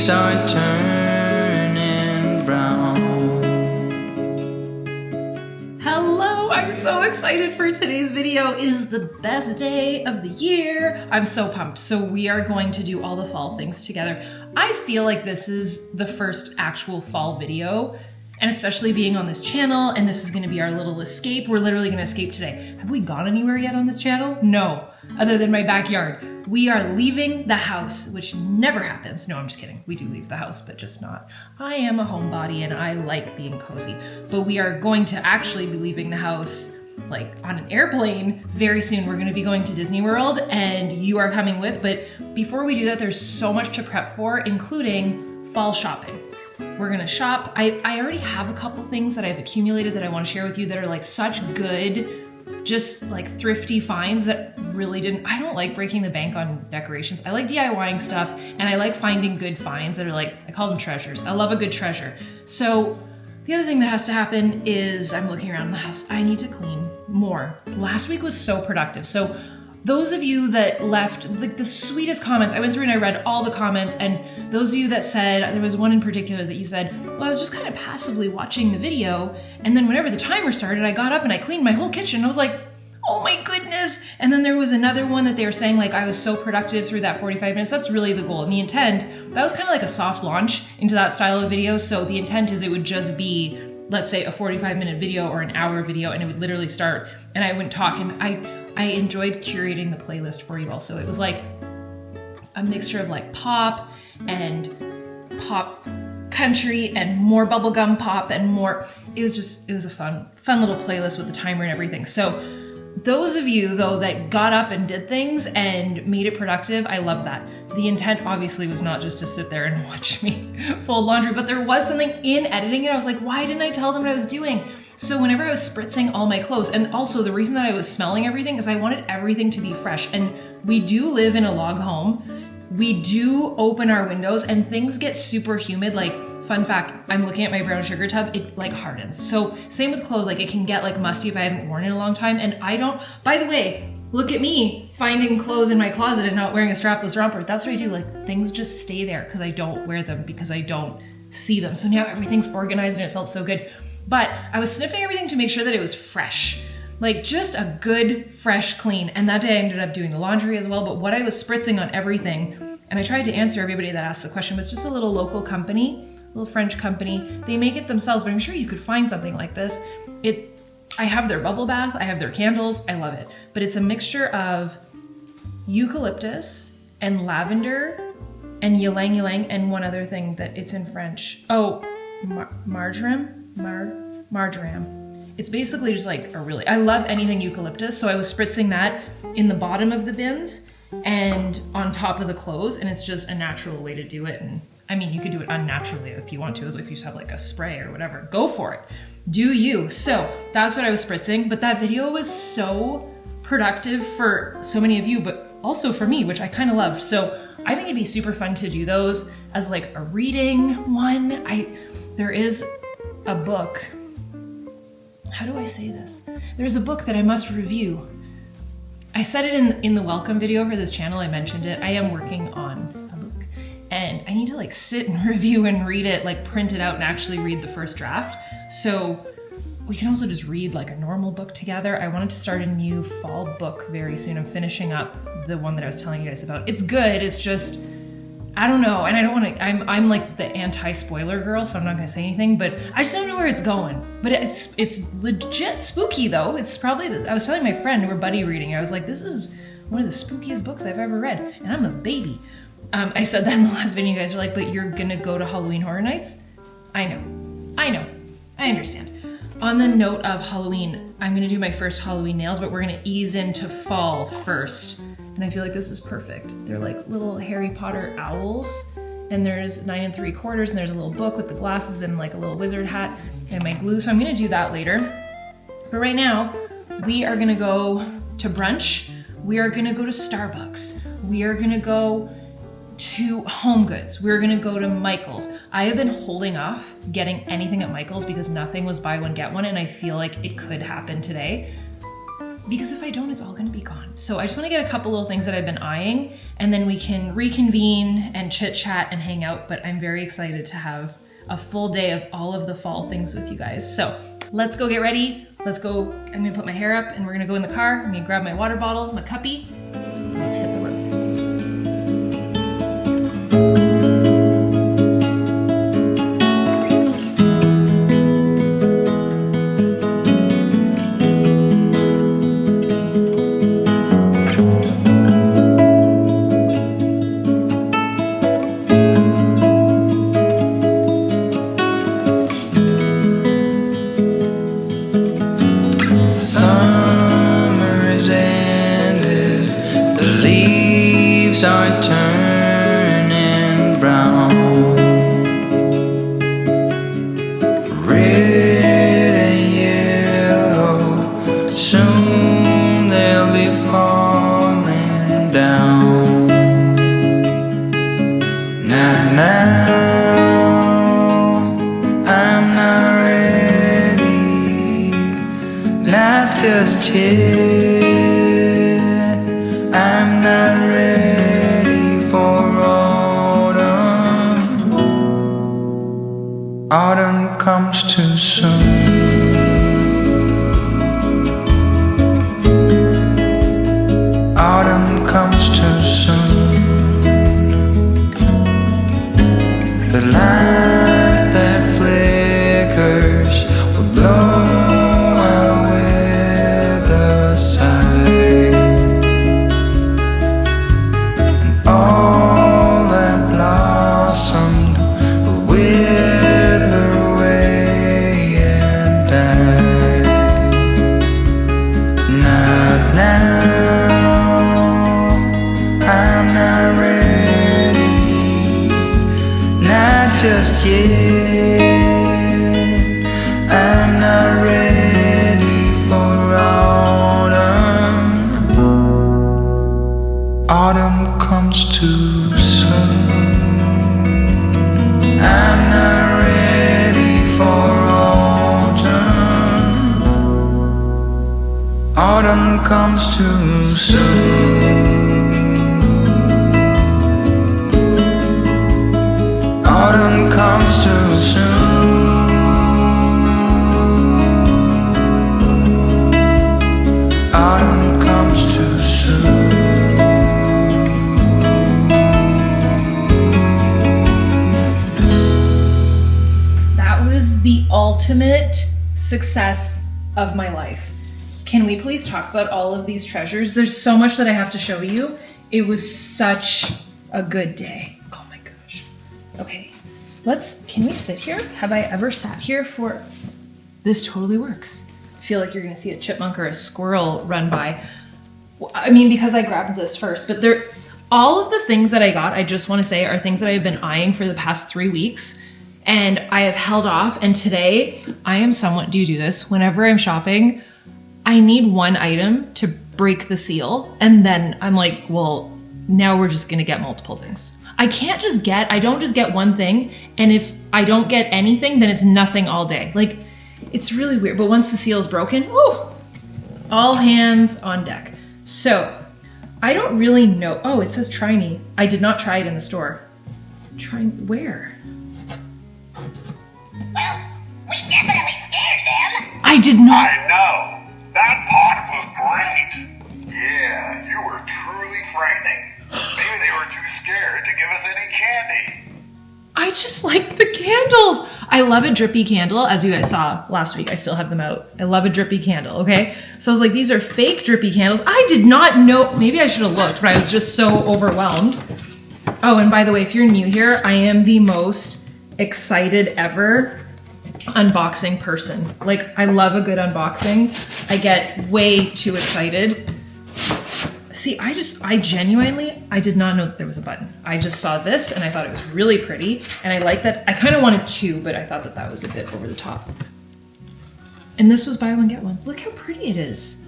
start turning brown. Hello, I'm so excited for today's video. It is the best day of the year. I'm so pumped. So we are going to do all the fall things together. I feel like this is the first actual fall video, and especially being on this channel, and this is gonna be our little escape. We're literally gonna escape today. Have we gone anywhere yet on this channel? No, other than my backyard. We are leaving the house, which never happens. No, I'm just kidding. We do leave the house, but just not. I am a homebody and I like being cozy, but we are going to actually be leaving the house like on an airplane very soon. We're gonna be going to Disney World and you are coming with, but before we do that, there's so much to prep for, including fall shopping. We're gonna shop. I already have a couple things that I've accumulated that I wanna share with you that are like such good, just like thrifty finds that really I don't like breaking the bank on decorations. I like DIYing stuff and I like finding good finds that are like, I call them treasures. I love a good treasure. So the other thing that has to happen is I'm looking around the house. I need to clean more. Last week was so productive. So those of you that left like the sweetest comments, I went through and I read all the comments, and those of you that said, there was one in particular that you said, well, I was just kind of passively watching the video, and then whenever the timer started, I got up and I cleaned my whole kitchen. I was like, oh my goodness. And then there was another one that they were saying like I was so productive through that 45 minutes. That's really the goal and the intent. That was kind of like a soft launch into that style of video. So the intent is it would just be, let's say, a 45-minute video or an hour video, and it would literally start and I wouldn't talk. And I enjoyed curating the playlist for you also. It was like a mixture of like pop and pop country and more bubblegum pop and more. It was a fun little playlist with the timer and everything. So those of you though that got up and did things and made it productive, I love that. The intent obviously was not just to sit there and watch me fold laundry, but there was something in editing it. I was like, why didn't I tell them what I was doing? So whenever I was spritzing all my clothes, and also the reason that I was smelling everything is I wanted everything to be fresh. And we do live in a log home. We do open our windows and things get super humid. Like, fun fact, I'm looking at my brown sugar tub, it like hardens. So same with clothes, like it can get like musty if I haven't worn it in a long time. And I don't, by the way, look at me finding clothes in my closet and not wearing a strapless romper. That's what I do. Like things just stay there because I don't wear them because I don't see them. So now everything's organized and it felt so good. But I was sniffing everything to make sure that it was fresh. Like just a good, fresh clean. And that day I ended up doing the laundry as well. But what I was spritzing on everything, and I tried to answer everybody that asked the question, was just a little local company, a little French company. They make it themselves, but I'm sure you could find something like this. I have their bubble bath, I have their candles, I love it. But it's a mixture of eucalyptus and lavender and ylang ylang and one other thing that it's in French. Oh, marjoram. It's basically just like I love anything eucalyptus, so I was spritzing that in the bottom of the bins and on top of the clothes, and it's just a natural way to do it. And I mean, you could do it unnaturally if you want to, as if you just have like a spray or whatever. Go for it. Do you. So that's what I was spritzing, but that video was so productive for so many of you, but also for me, which I kind of loved. So I think it'd be super fun to do those as like a reading one. There is a book. How do I say this? There's a book that I must review. I said it in the welcome video for this channel. I mentioned it. I am working on a book and I need to like sit and review and read it, like print it out and actually read the first draft. So we can also just read like a normal book together. I wanted to start a new fall book very soon. I'm finishing up the one that I was telling you guys about. It's good. It's just, I don't know, and I don't want to, I'm like the anti-spoiler girl, so I'm not gonna say anything, but I just don't know where it's going. But it's legit spooky though. It's probably, I was telling my friend, we're buddy reading, I was like, this is one of the spookiest books I've ever read, and I'm a baby. I said that in the last video, you guys are like, but you're gonna go to Halloween Horror Nights? I know, I understand. On the note of Halloween, I'm gonna do my first Halloween nails, but we're gonna ease into fall first. And I feel like this is perfect. They're like little Harry Potter owls, and there's 9 3/4, and there's a little book with the glasses and like a little wizard hat and my glue. So I'm gonna do that later. But right now, we are gonna go to brunch. We are gonna go to Starbucks. We are gonna go to Home Goods. We're gonna go to Michael's. I have been holding off getting anything at Michael's because nothing was buy one, get one, and I feel like it could happen today. because if I don't, it's all gonna be gone. So I just wanna get a couple little things that I've been eyeing, and then we can reconvene and chit chat and hang out. But I'm very excited to have a full day of all of the fall things with you guys. So let's go get ready. Let's go, I'm gonna put my hair up and we're gonna go in the car. I'm gonna grab my water bottle, my cuppy. Let's hit the road. Are turning brown, red and yellow, soon they'll be falling down. Now, I'm not ready, not just yet. I'm not ready for autumn. Autumn comes too soon. Autumn comes too soon. The light that flickers will blow away the sun. Just yet, I'm not ready for autumn. Autumn comes too soon. I'm not ready for autumn. Autumn comes too soon. Autumn comes too soon. Autumn comes too soon. That was the ultimate success of my life. Can we please talk about all of these treasures? There's so much that I have to show you. It was such a good day. Oh my gosh. Okay. Can we sit here? Have I ever sat here for, this totally works. I feel like you're gonna see a chipmunk or a squirrel run by. I mean, because I grabbed this first, but all of the things that I got, I just wanna say, are things that I've been eyeing for the past 3 weeks, and I have held off, and today, I am somewhat, do you do this? Whenever I'm shopping, I need one item to break the seal, and then I'm like, well, now we're just gonna get multiple things. I don't just get one thing, and if I don't get anything, then it's nothing all day. Like, it's really weird, but once the seal is broken, oh, all hands on deck. So, I don't really know, oh, it says try me. I did not try it in the store. Try, where? Well, we definitely scared them. I did not. I know. That pot was great. Yeah, you were truly frightening. Maybe they were too scared to give us any candy. I just like the candles. I love a drippy candle. As you guys saw last week, I still have them out. I love a drippy candle, okay? So I was like, these are fake drippy candles. I did not know, maybe I should have looked, but I was just so overwhelmed. Oh, and by the way, if you're new here, I am the most excited ever unboxing person. Like, I love a good unboxing. I get way too excited. See, I genuinely, I did not know that there was a button. I just saw this and I thought it was really pretty. And I like that. I kind of wanted two, but I thought that that was a bit over the top. And this was buy one, get one. Look how pretty it is.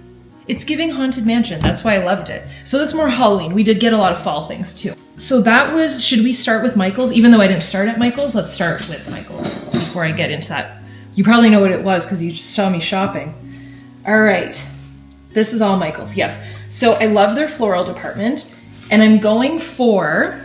It's giving Haunted Mansion. That's why I loved it. So that's more Halloween. We did get a lot of fall things too. So that was, should we start with Michael's? Even though I didn't start at Michael's, let's start with Michael's before I get into that. You probably know what it was because you just saw me shopping. All right. This is all Michael's, yes. So I love their floral department, and I'm going for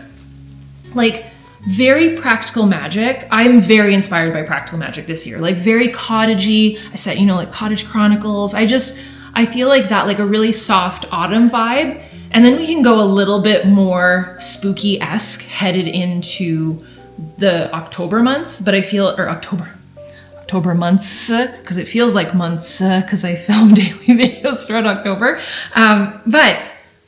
like very practical magic. I'm very inspired by practical magic this year, like very cottagey. I said, you know, like Cottage Chronicles. I feel like that, like a really soft autumn vibe. And then we can go a little bit more spooky-esque headed into the October months, but I feel, or October months, because it feels like months, because I film daily videos throughout October. But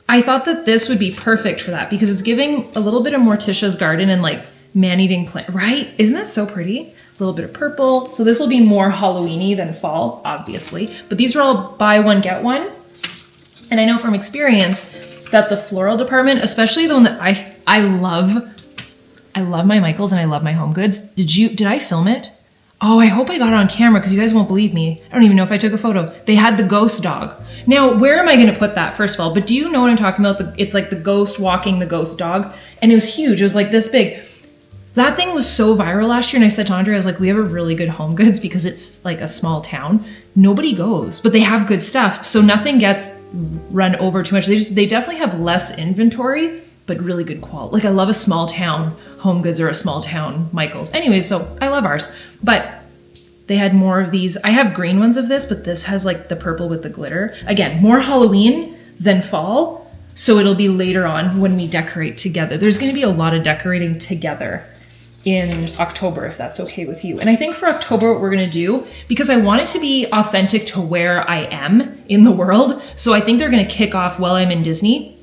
I thought that this would be perfect for that because it's giving a little bit of Morticia's Garden and like man-eating plant, right? Isn't that so pretty? A little bit of purple. So this will be more Halloween-y than fall, obviously. But these are all buy one, get one. And I know from experience that the floral department, especially the one that I love my Michaels and I love my Home Goods. Did I film it? Oh, I hope I got it on camera because you guys won't believe me. I don't even know if I took a photo. They had the ghost dog. Now, where am I going to put that, first of all? But do you know what I'm talking about? It's like the ghost walking the ghost dog. And it was huge. It was like this big. That thing was so viral last year. And I said to Andre, I was like, we have a really good Home Goods because it's like a small town. Nobody goes, but they have good stuff. So nothing gets run over too much. They definitely have less inventory, but really good quality. Like I love a small town Home Goods or a small town Michaels. Anyways, so I love ours, but they had more of these. I have green ones of this, but this has like the purple with the glitter. Again, more Halloween than fall. So it'll be later on when we decorate together. There's going to be a lot of decorating together in October, if that's okay with you. And I think for October, what we're going to do, because I want it to be authentic to where I am in the world. So I think they're going to kick off while I'm in Disney.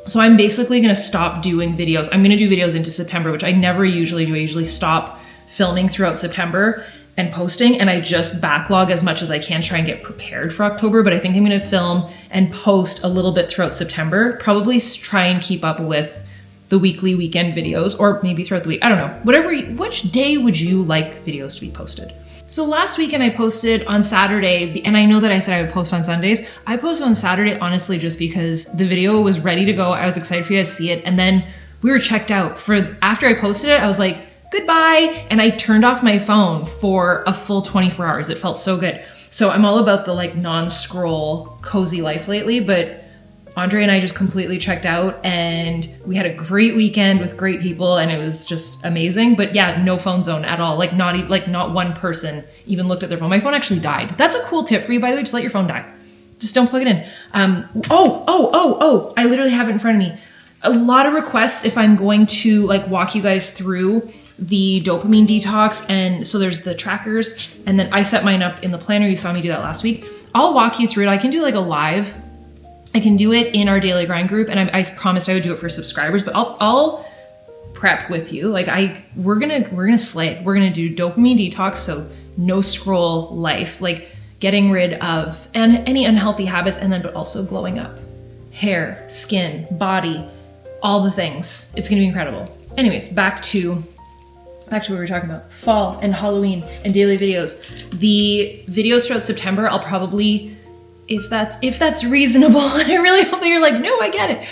So I'm basically going to stop doing videos. I'm going to do videos into September, which I never usually do. I usually stop filming throughout September and posting, and I just backlog as much as I can, try and get prepared for October. But I think I'm going to film and post a little bit throughout September, probably try and keep up with the weekly weekend videos, or maybe throughout the week. I don't know, which day would you like videos to be posted? So last weekend I posted on Saturday, and I know that I said I would post on Sundays. I posted on Saturday, honestly, just because the video was ready to go. I was excited for you guys to see it. And then we were checked out. After I posted it, I was like, goodbye. And I turned off my phone for a full 24 hours. It felt so good. So I'm all about the like non-scroll cozy life lately, but Andre and I just completely checked out and we had a great weekend with great people and it was just amazing. But yeah, no phone zone at all. Like not one person even looked at their phone. My phone actually died. That's a cool tip for you, by the way. Just let your phone die. Just don't plug it in. I literally have it in front of me. A lot of requests if I'm going to like walk you guys through the dopamine detox. And so there's the trackers and then I set mine up in the planner. You saw me do that last week. I'll walk you through it. I can do like a live. I can do it in our Daily Grind group, and I promised I would do it for subscribers, but I'll prep with you. Like we're gonna slay it. We're gonna do dopamine detox, so no scroll life, like getting rid of any unhealthy habits, and then but also glowing up, hair, skin, body, all the things. It's gonna be incredible. Anyways, back to what we were talking about, fall and Halloween and daily videos. The videos throughout September, I'll probably, if that's reasonable, and I really hope that you're like, no, I get it.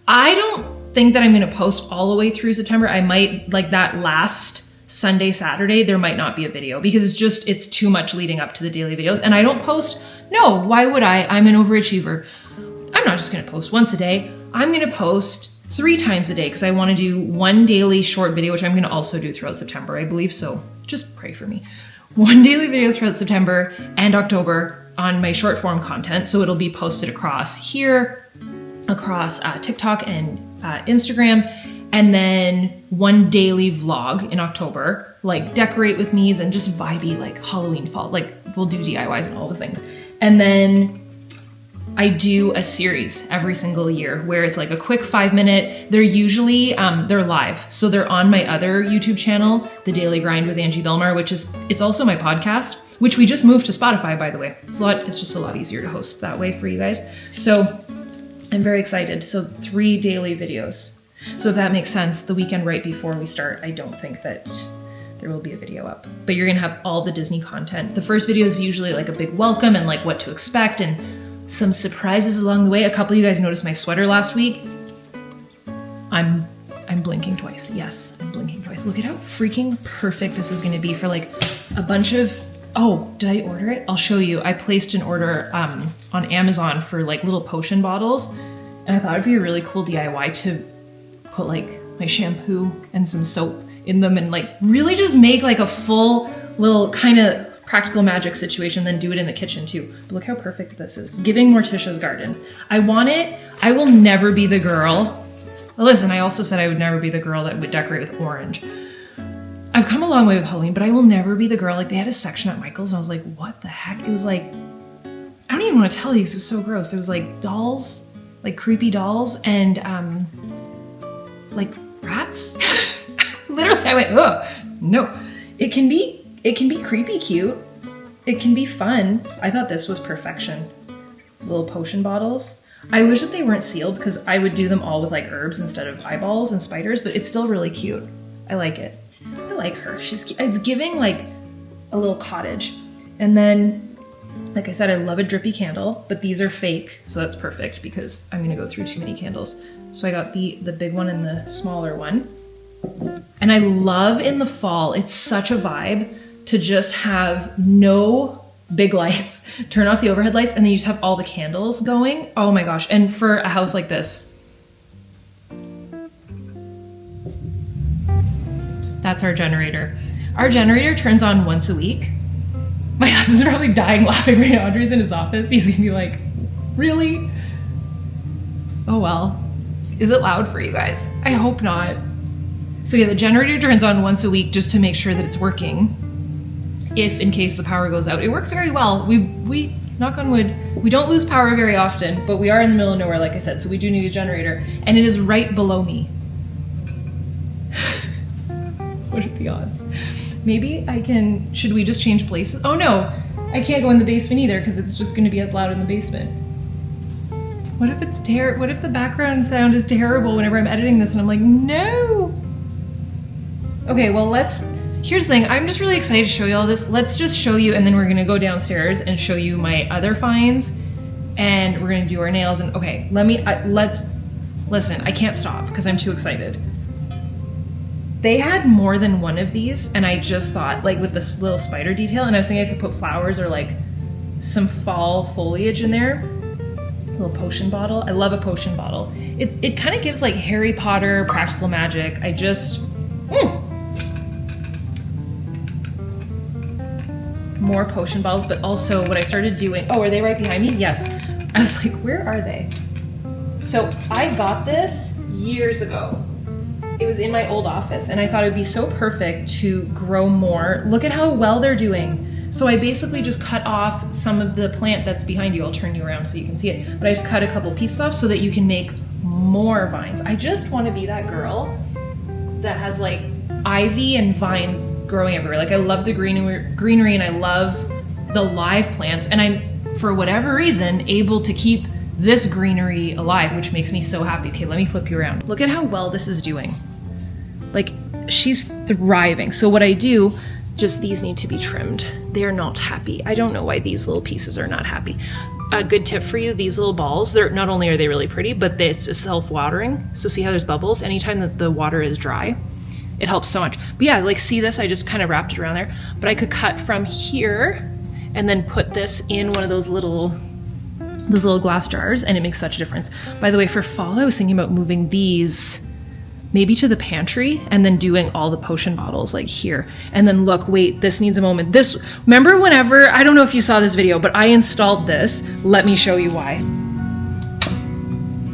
I don't think that I'm going to post all the way through September. I might, like that last Sunday, Saturday, there might not be a video because it's too much leading up to the daily videos. And I don't post, no, why would I? I'm an overachiever. I'm not just going to post once a day. I'm going to post 3 times a day because I want to do one daily short video, which I'm going to also do throughout September, I believe. So just pray for me. One daily video throughout September and October on my short form content. So it'll be posted across here, across TikTok and Instagram, and then one daily vlog in October, like decorate with me's and just vibey, like Halloween, fall, like we'll do DIYs and all the things. And then I do a series every single year where it's like a quick 5-minute, they're usually, they're live. So they're on my other YouTube channel, The Daily Grind with Angie Belmar, it's also my podcast, which we just moved to Spotify, by the way. It's just a lot easier to host that way for you guys. So I'm very excited. So 3 daily videos. So if that makes sense, the weekend right before we start, I don't think that there will be a video up, but you're gonna have all the Disney content. The first video is usually like a big welcome and like what to expect and some surprises along the way. A couple of you guys noticed my sweater last week. I'm blinking twice. Yes, I'm blinking twice. Look at how freaking perfect this is gonna be for like a bunch of Oh, did I order it? I'll show you. I placed an order on Amazon for like little potion bottles, and I thought it'd be a really cool DIY to put like my shampoo and some soap in them and like really just make like a full little kind of practical magic situation, then do it in the kitchen too. But look how perfect this is. Giving Morticia's garden. I want it. I will never be the girl. Well, listen, I also said I would never be the girl that would decorate with orange. I've come a long way with Halloween, but I will never be the girl. Like, they had a section at Michael's and I was like, what the heck? It was like, I don't even want to tell you because it was so gross. There was like dolls, like creepy dolls, and like rats. Literally, I went, oh, no. It can be creepy cute. It can be fun. I thought this was perfection. Little potion bottles. I wish that they weren't sealed because I would do them all with like herbs instead of eyeballs and spiders, but it's still really cute. I like it. I like her. It's giving like a little cottage. And then, like I said, I love a drippy candle, but these are fake, so that's perfect because I'm gonna go through too many candles. So I got the big one and the smaller one. And I love in the fall, it's such a vibe to just have no big lights, turn off the overhead lights, and then you just have all the candles going. Oh my gosh. And for a house like this, that's our generator. Our generator turns on once a week. My husband's probably dying laughing right now. Audrey's in his office. He's gonna be like, really? Oh well. Is it loud for you guys? I hope not. So yeah, the generator turns on once a week just to make sure that it's working. If in case the power goes out. It works very well. We knock on wood, we don't lose power very often, but we are in the middle of nowhere, like I said, so we do need a generator. And it is right below me. What are the odds? Maybe should we just change places? Oh no, I can't go in the basement either because it's just gonna be as loud in the basement. What if it's what if the background sound is terrible whenever I'm editing this and I'm like, no. Okay, well here's the thing, I'm just really excited to show you all this. Let's just show you, and then we're gonna go downstairs and show you my other finds, and we're gonna do our nails, and okay, listen, I can't stop because I'm too excited. They had more than one of these, and I just thought, like with this little spider detail, and I was thinking I could put flowers or like some fall foliage in there. A little potion bottle. I love a potion bottle. It kind of gives like Harry Potter, practical magic. I just, more potion bottles, but also what I started doing, oh, are they right behind me? Yes. I was like, where are they? So I got this years ago. It was in my old office, and I thought it would be so perfect to grow more. Look at how well they're doing. So I basically just cut off some of the plant that's behind you. I'll turn you around so you can see it. But I just cut a couple pieces off so that you can make more vines. I just want to be that girl that has like ivy and vines growing everywhere. Like I love the greenery and I love the live plants. And I'm, for whatever reason, able to keep this greenery alive, which makes me so happy. Okay, let me flip you around. Look at how well this is doing. Like, she's thriving. So what I do, just these need to be trimmed. They're not happy. I don't know why these little pieces are not happy. A good tip for you, these little balls, they're not only are they really pretty, but it's self-watering. So see how there's bubbles? Anytime that the water is dry, it helps so much. But yeah, like see this, I just kind of wrapped it around there. But I could cut from here and then put this in one of those little glass jars, and it makes such a difference. By the way, for fall, I was thinking about moving these maybe to the pantry and then doing all the potion bottles like here. And then look, wait, this needs a moment. Remember whenever, I don't know if you saw this video, but I installed this. Let me show you why.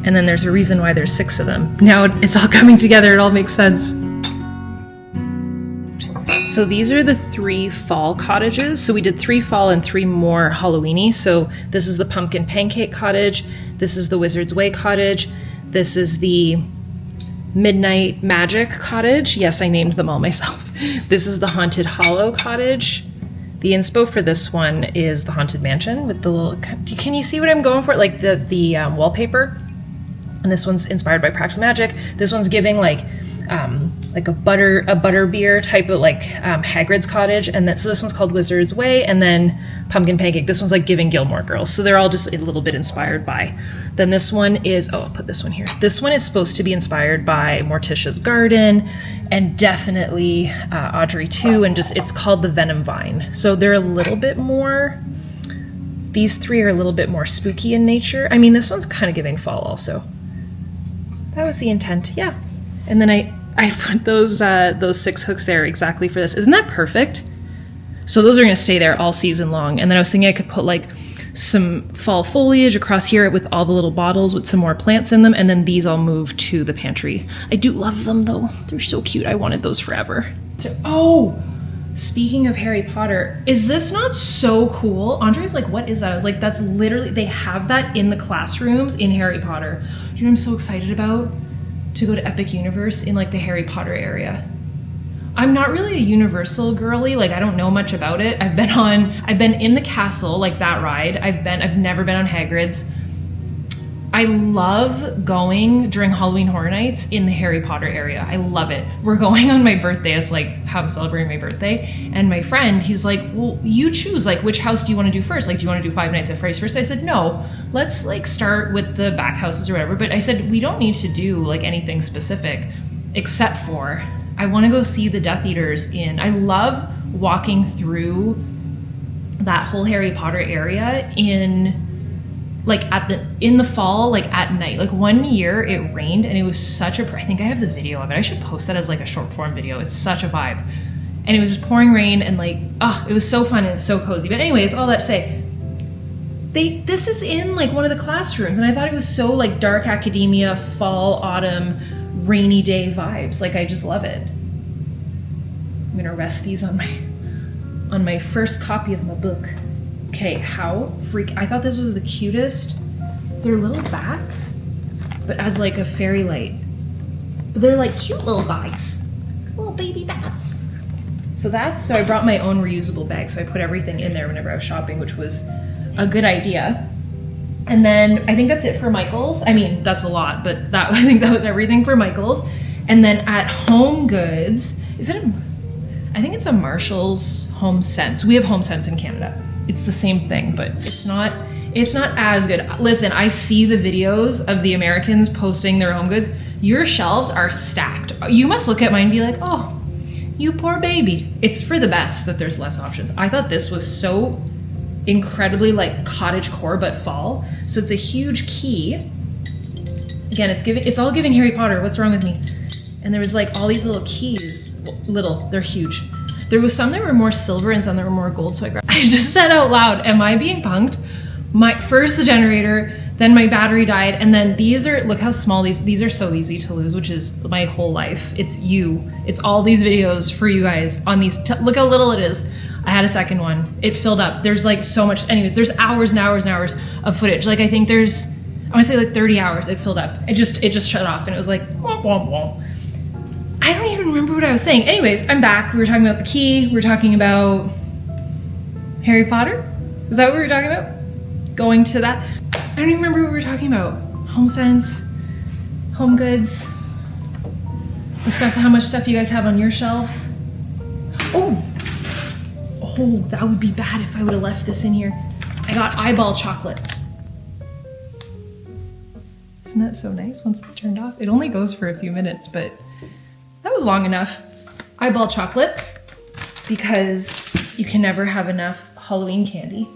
And then there's a reason why there's 6 of them. Now it's all coming together, it all makes sense. So these are the 3 fall cottages. So we did 3 fall and 3 more Halloween-y. So this is the pumpkin pancake cottage. This is the Wizard's Way cottage. This is the Midnight Magic cottage. Yes, I named them all myself. This is the Haunted Hollow cottage. The inspo for this one is the Haunted Mansion with the little, can you see what I'm going for? Like the wallpaper. And this one's inspired by practical magic. This one's giving like like a butter beer type of like Hagrid's Cottage, and then so this one's called Wizard's Way, and then Pumpkin Pancake. This one's like Giving Gilmore Girls, so they're all just a little bit inspired by. Then this one is, I'll put this one here. This one is supposed to be inspired by Morticia's Garden, and definitely Audrey too, and just it's called the Venom Vine. So they're a little bit more. These three are a little bit more spooky in nature. I mean, this one's kind of giving fall also. That was the intent, yeah. And then I put those 6 hooks there exactly for this. Isn't that perfect? So those are gonna stay there all season long. And then I was thinking I could put like some fall foliage across here with all the little bottles with some more plants in them. And then these I'll move to the pantry. I do love them though. They're so cute. I wanted those forever. Oh, speaking of Harry Potter, is this not so cool? Andre's like, what is that? I was like, that's literally, they have that in the classrooms in Harry Potter. Do you know what I'm so excited about? To go to Epic Universe in like the Harry Potter area. I'm not really a Universal girly, like I don't know much about it. I've been in the castle, like that ride. I've never been on Hagrid's. I love going during Halloween Horror Nights in the Harry Potter area. I love it. We're going on my birthday as like how I'm celebrating my birthday. And my friend, he's like, well, you choose, like which house do you want to do first? Like, do you want to do Five Nights at Freddy's first? I said, no, let's like start with the back houses or whatever. But I said, we don't need to do like anything specific except for I want to go see the Death Eaters I love walking through that whole Harry Potter area in the fall, like at night. Like one year it rained and it was such a, I think I have the video of it. I should post that as like a short form video. It's such a vibe. And it was just pouring rain and like, oh, it was so fun and so cozy. But anyways, all that to say, this is in like one of the classrooms and I thought it was so like dark academia, fall, autumn, rainy day vibes. Like I just love it. I'm gonna rest these on my first copy of my book. Okay, I thought this was the cutest. They're little bats, but as like a fairy light. But they're like cute little guys, little baby bats. So I brought my own reusable bag, so I put everything in there whenever I was shopping, which was a good idea. And then I think that's it for Michael's. I mean, that's a lot, but I think that was everything for Michael's. And then at Home Goods, I think it's a Marshall's Home Sense. We have Home Sense in Canada. It's the same thing, but it's not as good. Listen, I see the videos of the Americans posting their Home Goods. Your shelves are stacked. You must look at mine and be like, oh, you poor baby. It's for the best that there's less options. I thought this was so incredibly like cottage core, but fall. So it's a huge key. Again, it's all giving Harry Potter. What's wrong with me? And there was like all these little keys. They're huge. There was some that were more silver and some that were more gold, so I just said out loud, am I being punked? First the generator, then my battery died, and then look how small these are, so easy to lose, which is my whole life. It's all these videos for you guys on these, look how little it is. I had a second one, it filled up. There's like so much, anyways, there's hours and hours and hours of footage. Like I think I want to say like 30 hours it filled up. It just shut off and it was like, womp, womp, womp. I don't even remember what I was saying. Anyways, I'm back. We were talking about the key. We were talking about Harry Potter. Is that what we were talking about? Going to that. I don't even remember what we were talking about. Home Sense, Home Goods, the stuff, how much stuff you guys have on your shelves. Oh, that would be bad if I would have left this in here. I got eyeball chocolates. Isn't that so nice once it's turned off? It only goes for a few minutes, but that was long enough. Eyeball chocolates, because you can never have enough Halloween candy.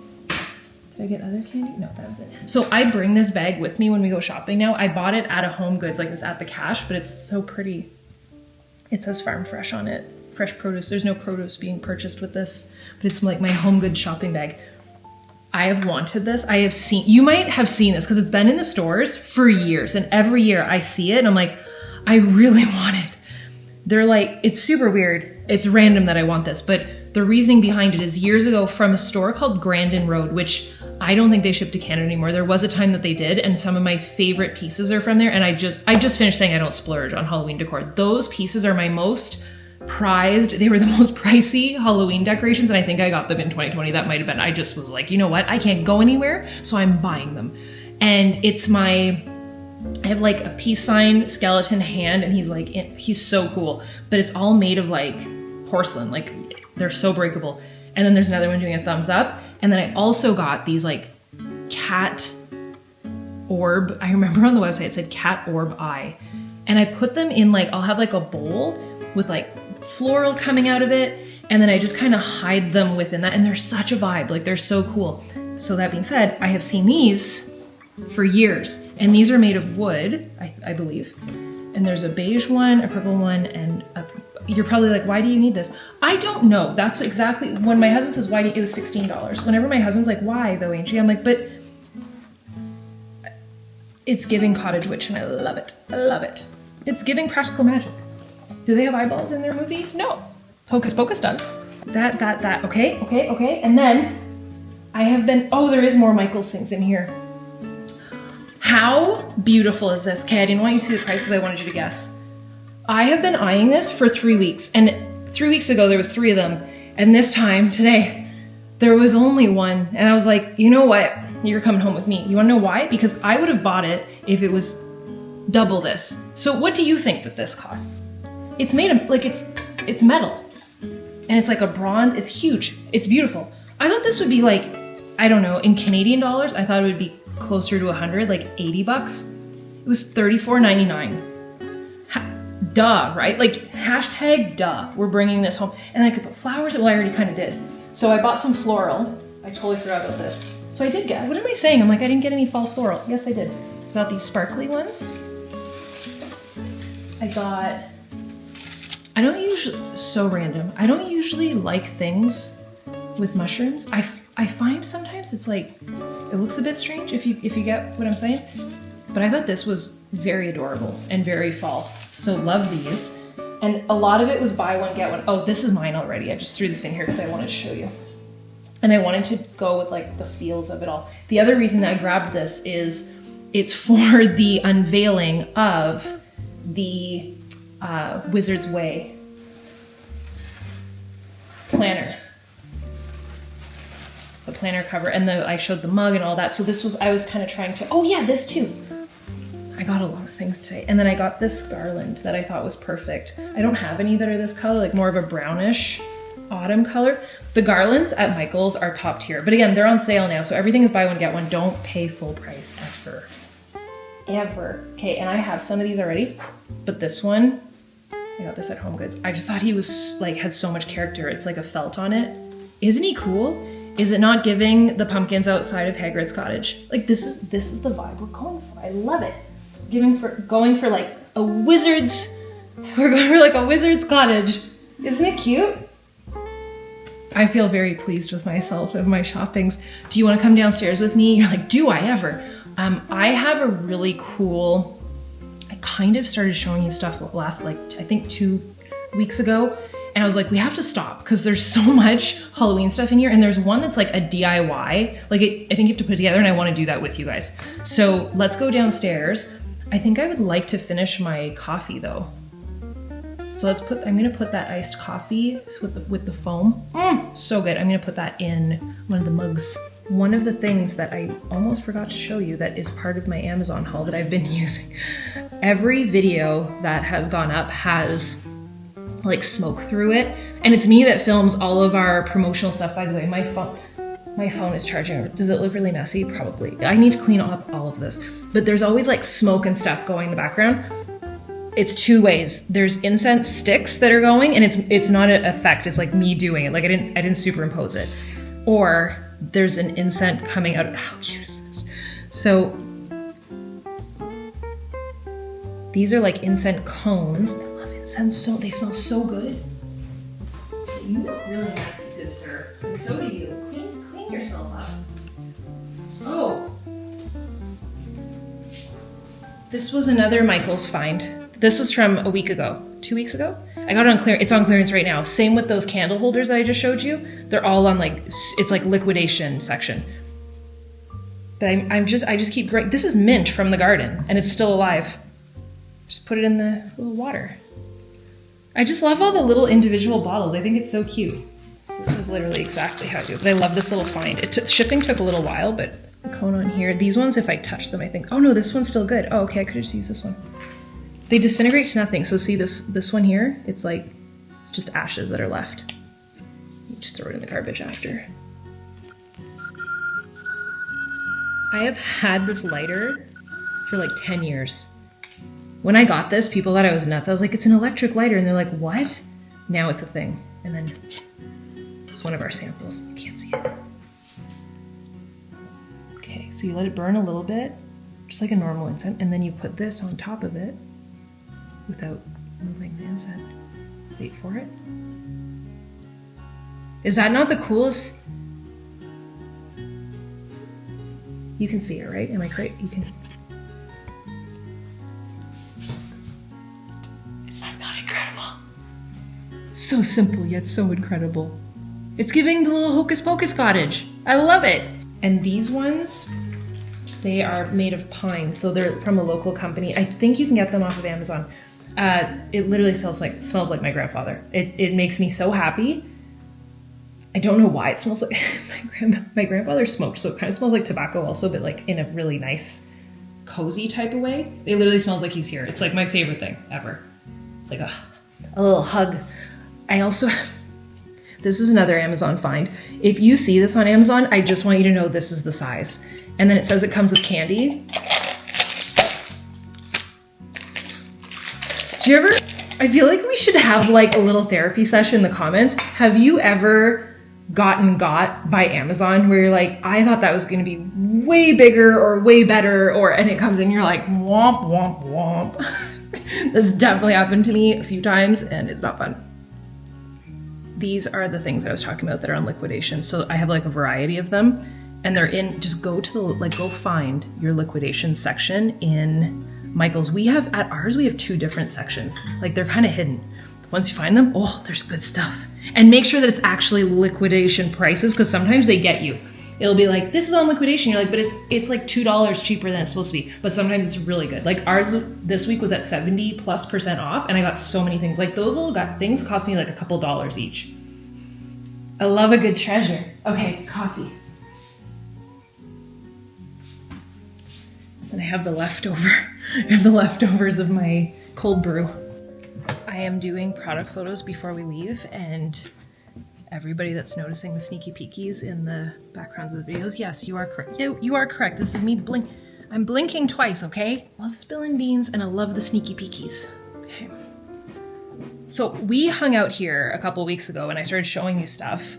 Did I get other candy? No, that was it. So I bring this bag with me when we go shopping now. I bought it at a Home Goods, like it was at the cash, but it's so pretty. It says farm fresh on it. Fresh produce. There's no produce being purchased with this, but it's like my Home Goods shopping bag. I have wanted this. You might have seen this because it's been in the stores for years, and every year I see it and I'm like, I really want it. They're like, it's super weird. It's random that I want this, but the reasoning behind it is years ago from a store called Grandin Road, which I don't think they ship to Canada anymore. There was a time that they did, and some of my favorite pieces are from there. And I just finished saying I don't splurge on Halloween decor. Those pieces are my most prized. They were the most pricey Halloween decorations, and I think I got them in 2020. That might have been, I just was like, you know what? I can't go anywhere, so I'm buying them. And it's my I have like a peace sign skeleton hand, and he's so cool, but it's all made of like porcelain, like they're so breakable. And then there's another one doing a thumbs up. And then I also got these like cat orb. I remember on the website it said cat orb eye. And I put them in like, I'll have like a bowl with like floral coming out of it. And then I just kind of hide them within that. And they're such a vibe. Like they're so cool. So that being said, I have seen these for years. And these are made of wood, I believe. And there's a beige one, a purple one, and you're probably like, why do you need this? I don't know. That's exactly, when my husband says, why do you, it was $16. Whenever my husband's like, why though, Angie? I'm like, but it's giving cottage witch and I love it. I love it. It's giving practical magic. Do they have eyeballs in their movie? No. Hocus Pocus does. That. Okay. And then I have been, oh, there is more Michael's things in here. How beautiful is this? Okay, I didn't want you to see the price because I wanted you to guess. I have been eyeing this for 3 weeks, and 3 weeks ago there was 3 of them, and this time, today, there was only one, and I was like, you know what? You're coming home with me. You wanna know why? Because I would have bought it if it was double this. So what do you think that this costs? It's made of, like, it's metal, and it's like a bronze. It's huge. It's beautiful. I thought this would be like, I don't know, in Canadian dollars, I thought it would be closer to 100, like 80 bucks. It was $34.99. Duh, right? Like hashtag duh. We're bringing this home. And I could put flowers. Well, I already kind of did. So I bought some floral. I totally forgot about this. So I did get, what am I saying? I'm like, I didn't get any fall floral. Yes, I did. I got these sparkly ones. I don't usually, so random. I don't usually like things with mushrooms. I find sometimes it's like, it looks a bit strange if you get what I'm saying. But I thought this was very adorable and very fall. So love these. And a lot of it was buy one, get one. Oh, this is mine already. I just threw this in here because I wanted to show you. And I wanted to go with like the feels of it all. The other reason I grabbed this is it's for the unveiling of the Wizard's Way planner. The planner cover, and I showed the mug and all that. So this was, I was kind of trying to, oh yeah, this too. I got a lot of things today. And then I got this garland that I thought was perfect. I don't have any that are this color, like more of a brownish autumn color. The garlands at Michael's are top tier, but again, they're on sale now. So everything is buy one, get one. Don't pay full price ever. Ever. Okay, and I have some of these already, but this one, I got this at Home Goods. I just thought he was like, had so much character. It's like a felt on it. Isn't he cool? Is it not giving the pumpkins outside of Hagrid's cottage? Like this is the vibe we're going for. I love it. Going for like a wizard's, we're going for like a wizard's cottage. Isn't it cute? I feel very pleased with myself and my shoppings. Do you want to come downstairs with me? You're like, do I ever? I have a really cool, I kind of started showing you stuff last, like, I think 2 weeks ago. And I was like, we have to stop because there's so much Halloween stuff in here. And there's one that's like a DIY. Like I think you have to put it together, and I want to do that with you guys. So let's go downstairs. I think I would like to finish my coffee though. So I'm gonna put that iced coffee with the foam. So good. I'm gonna put that in one of the mugs. One of the things that I almost forgot to show you that is part of my Amazon haul that I've been using. Every video that has gone up has like smoke through it, and it's me that films all of our promotional stuff. By the way, my phone is charging. Does it look really messy? Probably. I need to clean up all of this, but there's always like smoke and stuff going in the background. It's 2 ways. There's incense sticks that are going, and it's not an effect. It's like me doing it. Like I didn't superimpose it. Or there's an incense coming out. How cute is this? So these are like incense cones. And so they smell so good. So you look really messy, good sir. And so do you. Clean yourself up. Oh. This was another Michael's find. This was from a week ago, 2 weeks ago. I got it on clearance. It's on clearance right now. Same with those candle holders that I just showed you. They're all on like, it's like liquidation section. But I just keep growing. This is mint from the garden, and it's still alive. Just put it in the little water. I just love all the little individual bottles. I think it's so cute. So this is literally exactly how I do it. But I love this little find. Shipping took a little while, but the cone on here. These ones, if I touch them, I think, oh no, this one's still good. Oh, okay, I could just use this one. They disintegrate to nothing. So see this one here? It's just ashes that are left. You just throw it in the garbage after. I have had this lighter for like 10 years. When I got this, people thought I was nuts. I was like, it's an electric lighter. And they're like, what? Now it's a thing. And then this is one of our samples. You can't see it. Okay, so you let it burn a little bit, just like a normal incense. And then you put this on top of it without moving the incense. Wait for it. Is that not the coolest? You can see it, right? Am I correct? You can. Is that not incredible? So simple yet so incredible. It's giving the little Hocus Pocus cottage. I love it. And these ones, they are made of pine, so they're from a local company. I think you can get them off of Amazon. It literally smells like my grandfather. It makes me so happy. I don't know why it smells like my grandfather smoked, so it kind of smells like tobacco also, but like in a really nice, cozy type of way. It literally smells like he's here. It's like my favorite thing ever. It's like a little hug. I also, this is another Amazon find. If you see this on Amazon, I just want you to know this is the size. And then it says it comes with candy. Do you ever, I feel like we should have like a little therapy session in the comments. Have you ever gotten got by Amazon where you're like, I thought that was going to be way bigger or way better, and it comes in, you're like, womp, womp, womp. This definitely happened to me a few times and it's not fun. These are the things I was talking about that are on liquidation. So I have like a variety of them and they're in, just go to go find your liquidation section in Michael's. At ours, we have 2 different sections. Like they're kind of hidden. Once you find them, oh, there's good stuff. And make sure that it's actually liquidation prices, because sometimes they get you. It'll be like, this is on liquidation. You're like, but it's like $2 cheaper than it's supposed to be. But sometimes it's really good. Like ours this week was at 70+% off, and I got so many things. Like those little things cost me like a couple dollars each. I love a good treasure. Okay, coffee. And I have the leftovers of my cold brew. I am doing product photos before we leave, and everybody that's noticing the sneaky peekies in the backgrounds of the videos, yes, you are correct. You are correct. This is me I'm blinking twice, okay? Love spilling beans, and I love the sneaky peekies. Okay. So we hung out here a couple weeks ago, and I started showing you stuff,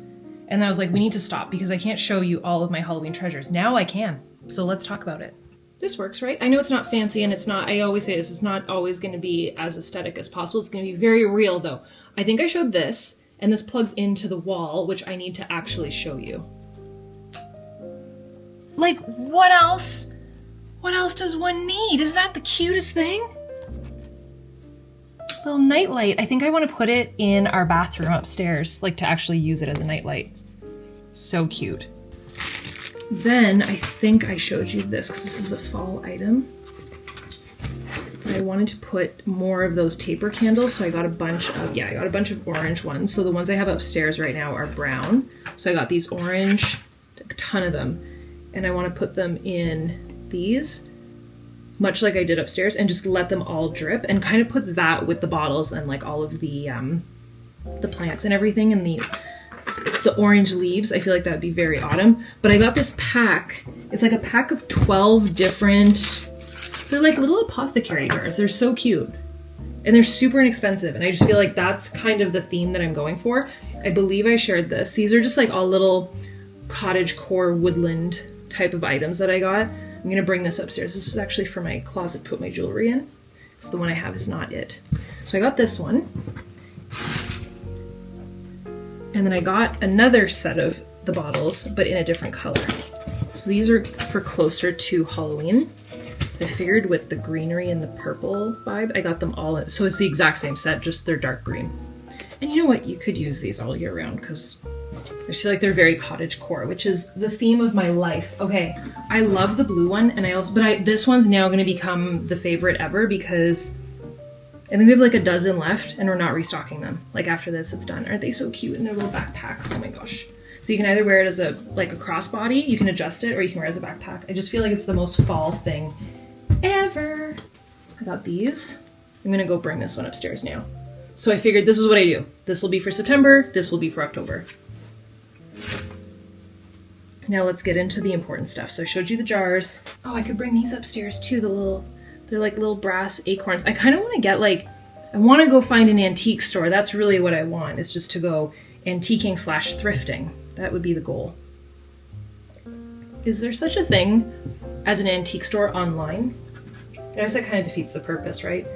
and I was like, we need to stop because I can't show you all of my Halloween treasures. Now I can. So let's talk about it. This works, right? I know it's not fancy, and it's not, I always say this, it's not always going to be as aesthetic as possible. It's going to be very real though. I think I showed this, and this plugs into the wall, which I need to actually show you. Like, what else? What else does one need? Is that the cutest thing? Little nightlight. I think I want to put it in our bathroom upstairs, like to actually use it as a nightlight. So cute. Then I think I showed you this because this is a fall item. I wanted to put more of those taper candles, so I got a bunch of orange ones. So the ones I have upstairs right now are brown. So I got these orange, a ton of them, and I want to put them in these, much like I did upstairs, and just let them all drip and kind of put that with the bottles and like all of the plants and everything and the orange leaves. I feel like that would be very autumn. But I got this pack. It's like a pack of 12 different, they're like little apothecary jars. They're so cute. And they're super inexpensive. And I just feel like that's kind of the theme that I'm going for. I believe I shared this. These are just like all little cottage core woodland type of items that I got. I'm going to bring this upstairs. This is actually for my closet to put my jewelry in. So the one I have is not it. So I got this one. And then I got another set of the bottles, but in a different color. So these are for closer to Halloween. I figured with the greenery and the purple vibe, I got them all in. So it's the exact same set, just they're dark green. And you know what? You could use these all year round because I just feel like they're very cottage core, which is the theme of my life. Okay, I love the blue one, and this one's now going to become the favorite ever because I think we have like a dozen left and we're not restocking them. Like after this, it's done. Aren't they so cute in their little backpacks? Oh my gosh. So you can either wear it as a crossbody, you can adjust it, or you can wear it as a backpack. I just feel like it's the most fall thing ever. I got these. I'm gonna go bring this one upstairs now. So I figured this is what I do. This will be for September, this will be for October. Now let's get into the important stuff. So I showed you the jars. Oh, I could bring these upstairs too, they're like little brass acorns. I kind of want to get I want to go find an antique store. That's really what I want, is just to go antiquing / thrifting. That would be the goal. Is there such a thing as an antique store online? I guess that kind of defeats the purpose, right?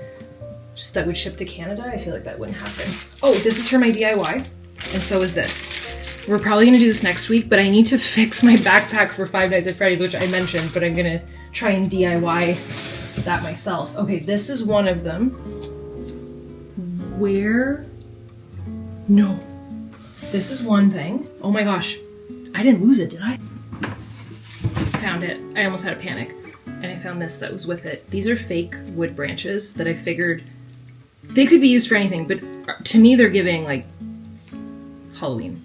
Just that would ship to Canada? I feel like that wouldn't happen. Oh, this is for my DIY, and so is this. We're probably gonna do this next week, but I need to fix my backpack for Five Nights at Freddy's, which I mentioned, but I'm gonna try and DIY that myself. Okay, this is one of them. Where? No. This is one thing. Oh my gosh. I didn't lose it, did I? Found it. I almost had a panic. And I found this that was with it. These are fake wood branches that I figured they could be used for anything, but to me they're giving Halloween.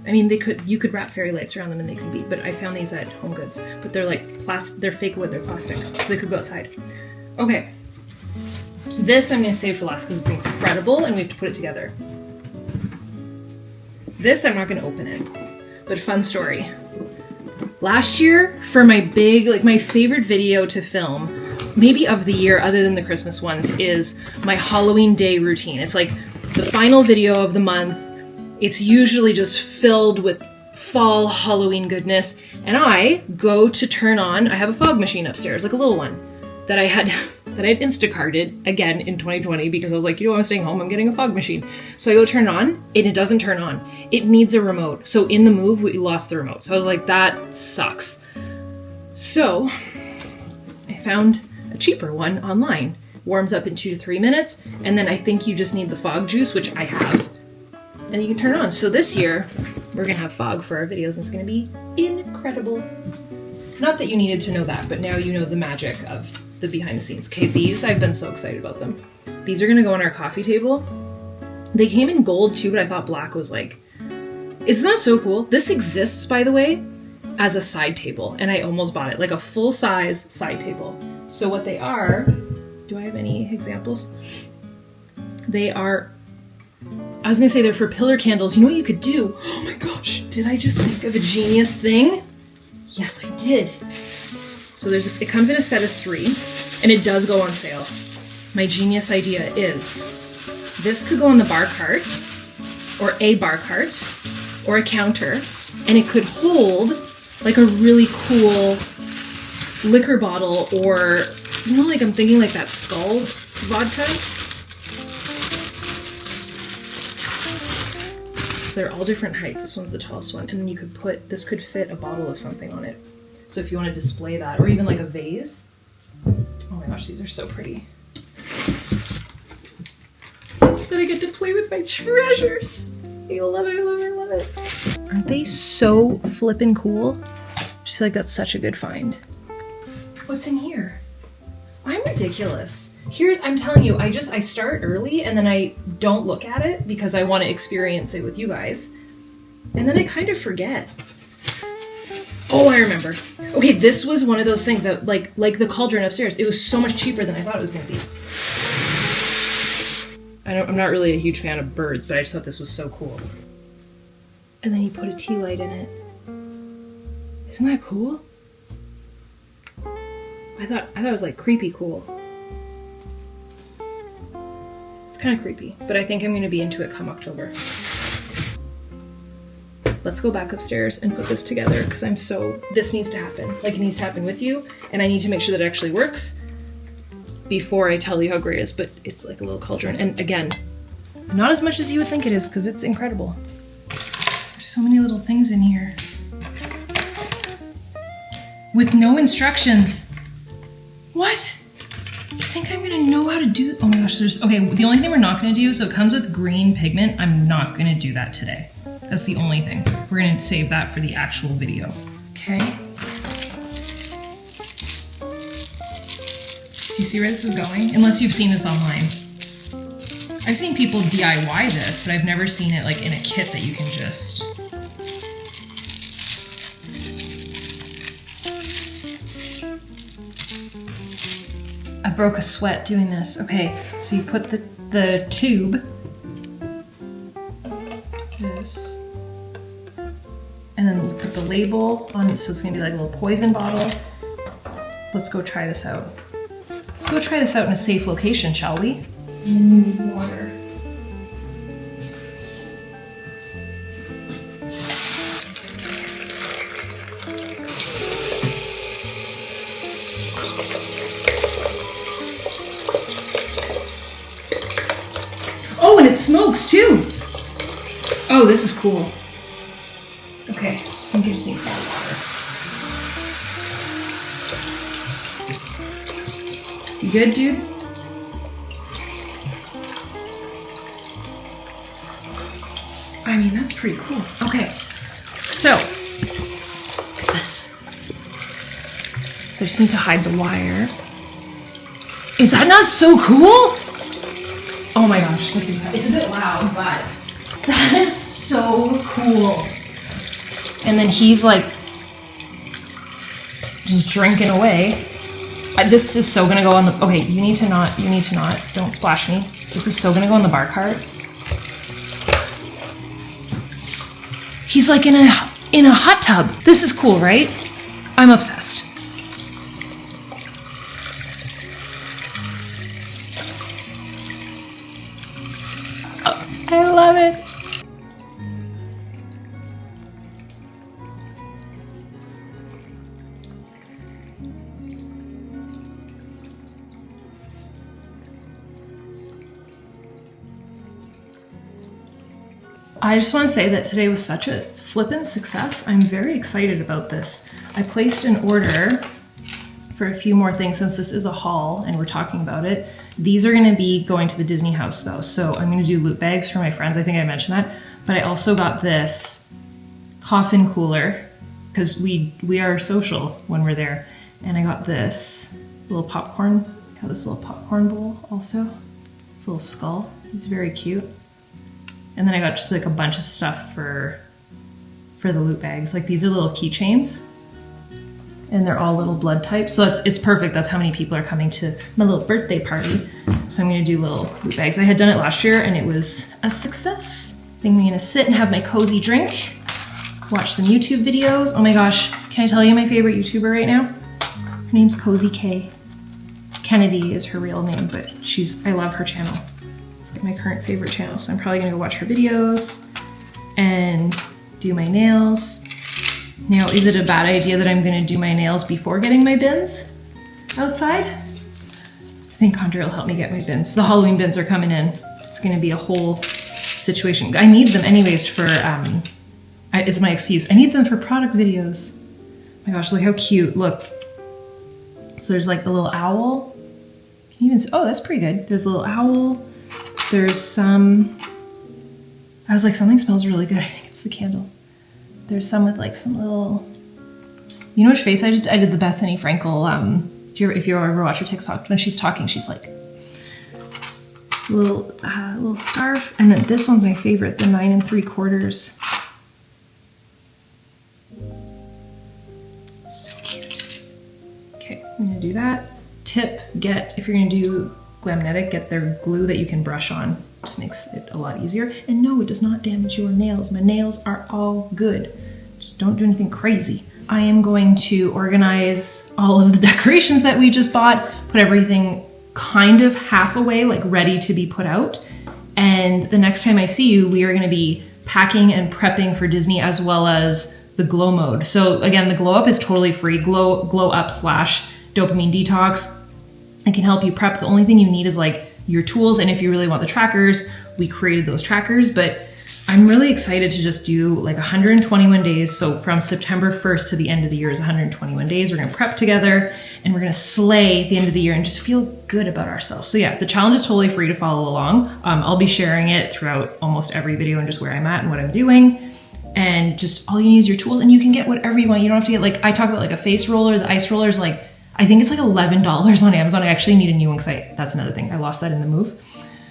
I mean, you could wrap fairy lights around them and they could be, but I found these at Home Goods. But they're they're fake wood, they're plastic, so they could go outside. Okay. This I'm gonna save for last because it's incredible and we have to put it together. This I'm not gonna open it, but fun story. Last year, for my my favorite video to film, maybe of the year other than the Christmas ones, is my Halloween day routine. It's like the final video of the month. It's usually just filled with fall Halloween goodness. And I go to turn on, I have a fog machine upstairs, like a little one that I had Instacarted again in 2020 because I was like, I'm staying home, I'm getting a fog machine. So I go turn it on, and it doesn't turn on. It needs a remote. So in the move, we lost the remote. So I was like, that sucks. So I found a cheaper one online. Warms up in 2 to 3 minutes, and then I think you just need the fog juice, which I have, and you can turn it on. So this year, we're gonna have fog for our videos, and it's gonna be incredible. Not that you needed to know that, but now you know the magic of the behind the scenes. Okay, these, I've been so excited about them. These are gonna go on our coffee table. They came in gold too, but I thought black was it's not so cool. This exists, by the way, as a side table, and I almost bought it, like a full-size side table. So what they are, do I have any examples? They are, I was gonna say they're for pillar candles. You know what you could do? Oh my gosh, did I just think of a genius thing? Yes, I did. So it comes in a set of 3, and it does go on sale. My genius idea is, this could go on the bar cart, or a bar cart, or a counter, and it could hold a really cool liquor bottle, or, I'm thinking that Skull vodka. They're all different heights. This one's the tallest one. And then you could this could fit a bottle of something on it. So if you want to display that, or even a vase. Oh my gosh, these are so pretty. Then I get to play with my treasures. I love it, I love it, I love it. Aren't they so flippin' cool? I just feel like that's such a good find. What's in here? I'm ridiculous. Here, I'm telling you, I start early and then I don't look at it because I want to experience it with you guys. And then I kind of forget. Oh, I remember. Okay, this was one of those things that, like the cauldron upstairs, it was so much cheaper than I thought it was going to be. I'm not really a huge fan of birds, but I just thought this was so cool. And then you put a tea light in it. Isn't that cool? I thought it was creepy cool. It's kind of creepy, but I think I'm going to be into it come October. Let's go back upstairs and put this together because this needs to happen. It needs to happen with you, and I need to make sure that it actually works before I tell you how great it is, but it's like a little cauldron. And again, not as much as you would think it is because it's incredible. There's so many little things in here. With no instructions. What? You think I'm gonna know how to do? Oh my gosh, okay, the only thing we're not gonna do, so it comes with green pigment. I'm not gonna do that today. That's the only thing. We're gonna save that for the actual video. Okay. Do you see where this is going? Unless you've seen this online. I've seen people DIY this, but I've never seen it in a kit that you can just broke a sweat doing this. Okay, so you put the tube, this, and then you put the label on it, so it's gonna be like a little poison bottle. Let's go try this out. Let's go try this out in a safe location, shall we? And then you need water. Oh, and it smokes too. Oh, this is cool. Okay, I think I just need some water. You good, dude? I mean, that's pretty cool. Okay, so look at this. So I just need to hide the wire. Is that not so cool? Oh my gosh, let's see. It's a bit loud, but that is so cool. And then he's like just drinking away. This is so gonna go on the, okay, you need to not, don't splash me. This is so gonna go on the bar cart. He's like in a hot tub. This is cool, right? I'm obsessed. I love it. I just want to say that today was such a flippin' success. I'm very excited about this. I placed an order for a few more things since this is a haul and we're talking about it. These are going to be going to the Disney house though. So I'm going to do loot bags for my friends. I think I mentioned that. But I also got this coffin cooler because we are social when we're there. And I got this little popcorn. I got this little popcorn bowl also. This little skull. It's very cute. And then I got just like a bunch of stuff for the loot bags. Like these are little keychains. And they're all little blood types. So it's perfect. That's how many people are coming to my little birthday party. So I'm gonna do little loot bags. I had done it last year and it was a success. I think I'm gonna sit and have my cozy drink, watch some YouTube videos. Oh my gosh, can I tell you my favorite YouTuber right now? Her name's Cozy K. Kennedy is her real name, but I love her channel. It's like my current favorite channel. So I'm probably gonna go watch her videos and do my nails. Now, is it a bad idea that I'm gonna do my nails before getting my bins outside? I think Condra will help me get my bins. The Halloween bins are coming in. It's gonna be a whole situation. I need them anyways for, it's my excuse. I need them for product videos. Oh my gosh, look how cute, look. So there's like the little owl. Can you even see? Oh, that's pretty good. There's a little owl. There's some, I was like, something smells really good. I think it's the candle. There's some with like some little, you know which face I did the Bethany Frankel, if you ever watch her TikTok, when she's talking, she's like, little scarf. And then this one's my favorite, the 9 3/4. So cute. Okay, I'm gonna do that. Tip, if you're gonna do Glamnetic, get their glue that you can brush on. Just makes it a lot easier. And no, it does not damage your nails. My nails are all good. Just don't do anything crazy. I am going to organize all of the decorations that we just bought, put everything kind of half away, like ready to be put out. And the next time I see you, we are gonna be packing and prepping for Disney as well as the glow mode. So again, the glow up is totally free. Glow up / dopamine detox. It can help you prep. The only thing you need is like your tools. And if you really want the trackers, we created those trackers, but I'm really excited to just do like 121 days. So from September 1st to the end of the year is 121 days. We're gonna prep together and we're gonna slay the end of the year and just feel good about ourselves. So yeah, the challenge is totally free to follow along. I'll be sharing it throughout almost every video and just where I'm at and what I'm doing. And just all you need is your tools and you can get whatever you want. You don't have to get like, I talk about like a face roller, the ice roller is like, I think it's like $11 on Amazon. I actually need a new one because that's another thing. I lost that in the move.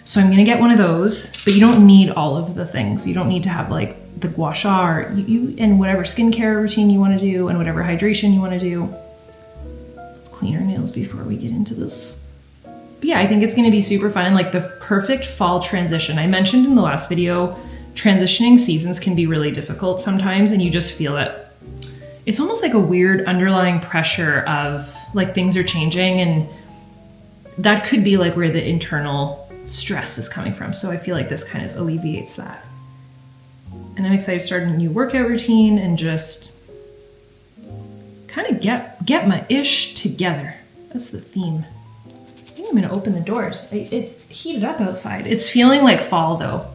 So I'm gonna get one of those, but you don't need all of the things. You don't need to have like the gua sha or and whatever skincare routine you wanna do and whatever hydration you wanna do. Let's clean our nails before we get into this But yeah, I think it's going to be super fun and like the perfect fall transition. I mentioned in the last video, transitioning seasons can be really difficult sometimes, and you just feel it. It's almost like a weird underlying pressure of like things are changing, and that could be like where the internal stress is coming from. So I feel like this kind of alleviates that. And I'm excited to start a new workout routine and just kind of get my ish together. That's the theme. I think I'm gonna open the doors. It heated up outside. It's feeling like fall though.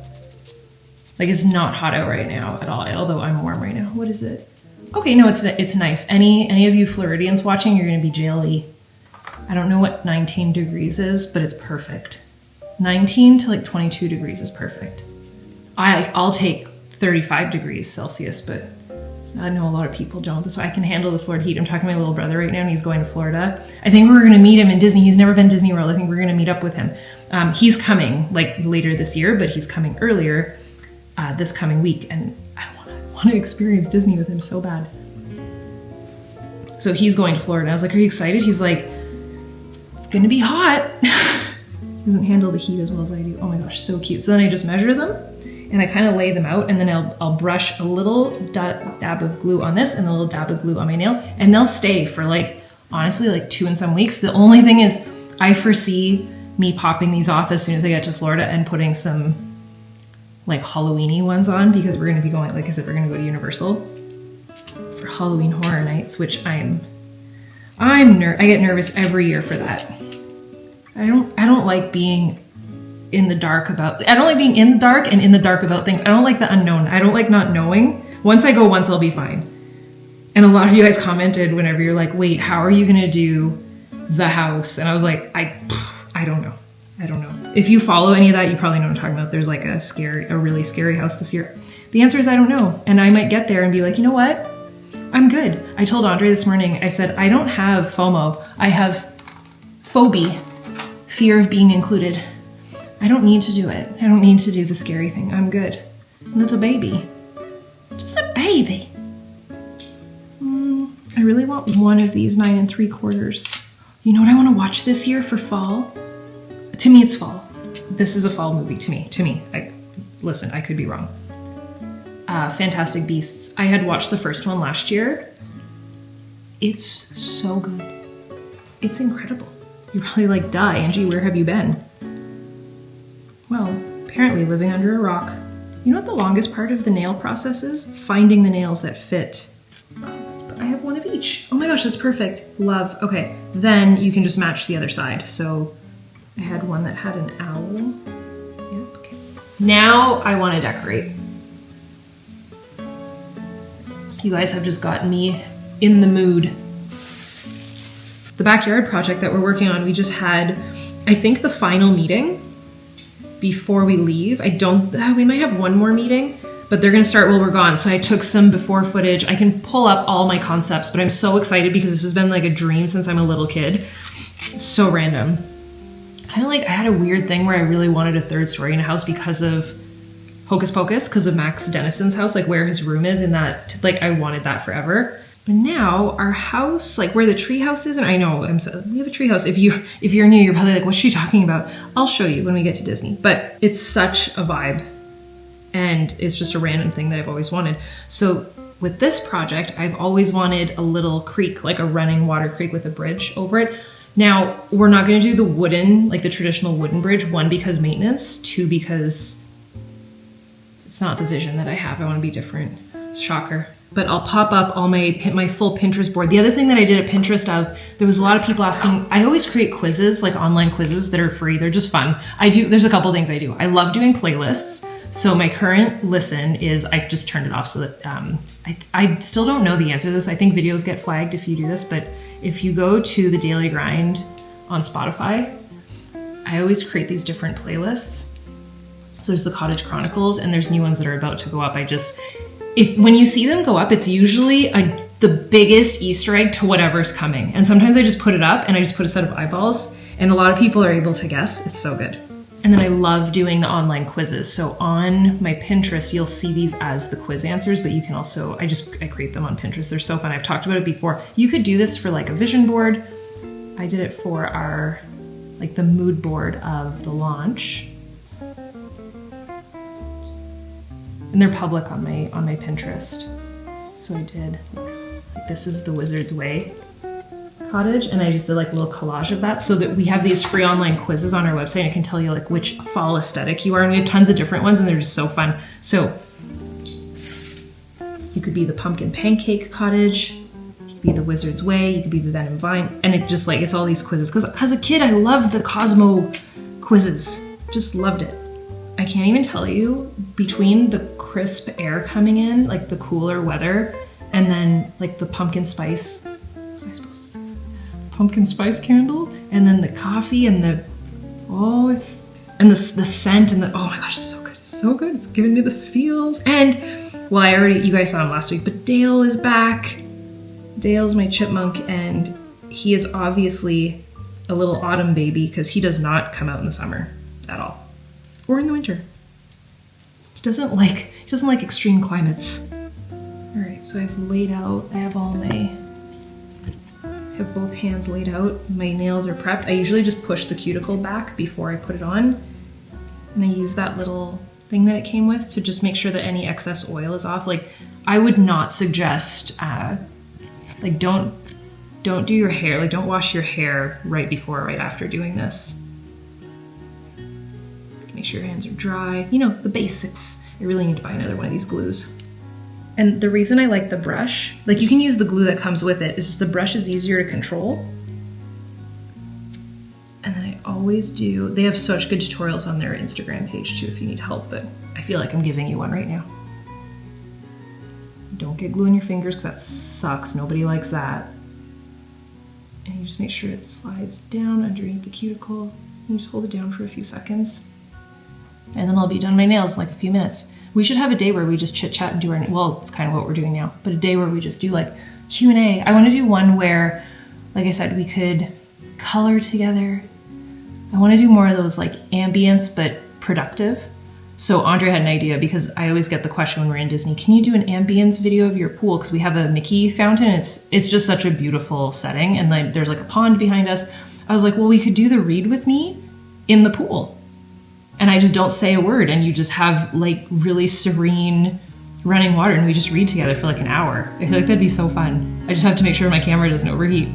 Like it's not hot out right now at all, although I'm warm right now. What is it? Okay, no, it's nice. Any of you Floridians watching, you're gonna be jelly. I don't know what 19 degrees is, but it's perfect. 19 to like 22 degrees is perfect. I'll take 35 degrees Celsius, but I know a lot of people don't, so I can handle the Florida heat. I'm talking to my little brother right now, and he's going to Florida. I think we're gonna meet him in Disney. He's never been to Disney World. I think we're gonna meet up with him. He's coming like later this year, but he's coming earlier this coming week, and I want to experience Disney with him so bad. So he's going to Florida. I was like, "Are you excited?" He's like, "It's gonna be hot." He doesn't handle the heat as well as I do. Oh my gosh, so cute. So then I just measure them, and I kind of lay them out, and then I'll brush a little dab of glue on this and a little dab of glue on my nail, and they'll stay for like, honestly, like 2 and some weeks. The only thing is I foresee me popping these off as soon as I get to Florida and putting some like Halloween-y ones on, because we're going to be going, like I said, we're going to go to Universal for Halloween Horror Nights, which I get nervous every year for that. I don't like being in the dark about, I don't like being in the dark and in the dark about things. I don't like the unknown. I don't like not knowing. Once I go once, I'll be fine. And a lot of you guys commented whenever you're like, wait, how are you going to do the house? And I was like, I don't know. I don't know. If you follow any of that, you probably know what I'm talking about. There's like a really scary house this year. The answer is I don't know. And I might get there and be like, you know what? I'm good. I told Andre this morning, I said, I don't have FOMO. I have phobia, fear of being included. I don't need to do it. I don't need to do the scary thing. I'm good. Little baby. Just a baby. I really want one of these 9 3/4. You know what I want to watch this year for fall? To me, it's fall. This is a fall movie to me. Listen, I could be wrong. Fantastic Beasts. I had watched the first one last year. It's so good. It's incredible. You're probably like, duh, Angie, where have you been? Well, apparently living under a rock. You know what the longest part of the nail process is? Finding the nails that fit. I have one of each. Oh my gosh, that's perfect. Love. Okay, then you can just match the other side. So I had one that had an owl. Yep, okay. Now I want to decorate. You guys have just gotten me in the mood. The backyard project that we're working on, we just had, I think, the final meeting before we leave. We might have one more meeting, but they're gonna start while we're gone. So I took some before footage. I can pull up all my concepts, but I'm so excited because this has been like a dream since I'm a little kid. So random. Kind of like I had a weird thing where I really wanted a third story in a house because of Hocus Pocus, because of Max Dennison's house, like where his room is in that, like I wanted that forever. But now our house, like where the tree house is, and I know we have a tree house. If you're new, you're probably like, what's she talking about? I'll show you when we get to Disney. But it's such a vibe, and it's just a random thing that I've always wanted. So with this project, I've always wanted a little creek, like a running water creek with a bridge over it. Now we're not going to do the wooden, like the traditional wooden bridge. 1, because maintenance. 2, because it's not the vision that I have. I want to be different. Shocker. But I'll pop up all my full Pinterest board. The other thing that I did at Pinterest there was a lot of people asking, I always create quizzes, like online quizzes that are free. They're just fun. There's a couple things I do. I love doing playlists. So my current listen is, I just turned it off so that, I still don't know the answer to this. I think videos get flagged if you do this, but if you go to the Daily Grind on Spotify, I always create these different playlists. So there's the Cottage Chronicles, and there's new ones that are about to go up. When you see them go up, it's usually the biggest Easter egg to whatever's coming. And sometimes I just put it up and I just put a set of eyeballs, and a lot of people are able to guess. It's so good. And then I love doing the online quizzes. So on my Pinterest, you'll see these as the quiz answers, but you can also, I create them on Pinterest. They're so fun. I've talked about it before. You could do this for like a vision board. I did it for our like the mood board of the launch. And they're public on my Pinterest. So I did, like, this is the Wizard's Way cottage, and I just did like a little collage of that so that we have these free online quizzes on our website, and it can tell you like which fall aesthetic you are, and we have tons of different ones and they're just so fun. So you could be the pumpkin pancake cottage, you could be the Wizard's Way, you could be the Venom Vine, and it just like, it's all these quizzes. Because as a kid, I loved the Cosmo quizzes, just loved it. I can't even tell you, between the crisp air coming in, like the cooler weather, and then like the pumpkin spice, what was I supposed to say? Pumpkin spice candle, and then the coffee and the, and the scent and the, oh my gosh, it's so good. It's so good. It's giving me the feels. And well, you guys saw him last week, but Dale is back. Dale's my chipmunk, and he is obviously a little autumn baby because he does not come out in the summer at all. Or in the winter. He doesn't like extreme climates. All right, so I've laid out, I have both hands laid out. My nails are prepped. I usually just push the cuticle back before I put it on. And I use that little thing that it came with to just make sure that any excess oil is off. Like, I would not suggest, like, don't do your hair, like, don't wash your hair right before or right after doing this. Make sure your hands are dry. You know, the basics. I really need to buy another one of these glues. And the reason I like the brush, like, you can use the glue that comes with it, it's just the brush is easier to control. And then I always do, they have such good tutorials on their Instagram page too if you need help, but I feel like I'm giving you one right now. Don't get glue in your fingers because that sucks. Nobody likes that. And you just make sure it slides down underneath the cuticle. You just hold it down for a few seconds. And then I'll be done my nails in like a few minutes. We should have a day where we just chit chat and do our, well, it's kind of what we're doing now, but a day where we just do like Q&A. I want to do one where, like I said, we could color together. I want to do more of those like ambience, but productive. So Andre had an idea, because I always get the question when we're in Disney, can you do an ambience video of your pool? Because we have a Mickey fountain. It's just such a beautiful setting. And like, there's like a pond behind us. I was like, well, we could do the read with me in the pool. And I just don't say a word, and you just have like really serene running water, and we just read together for like an hour. I feel like that'd be so fun. I just have to make sure my camera doesn't overheat.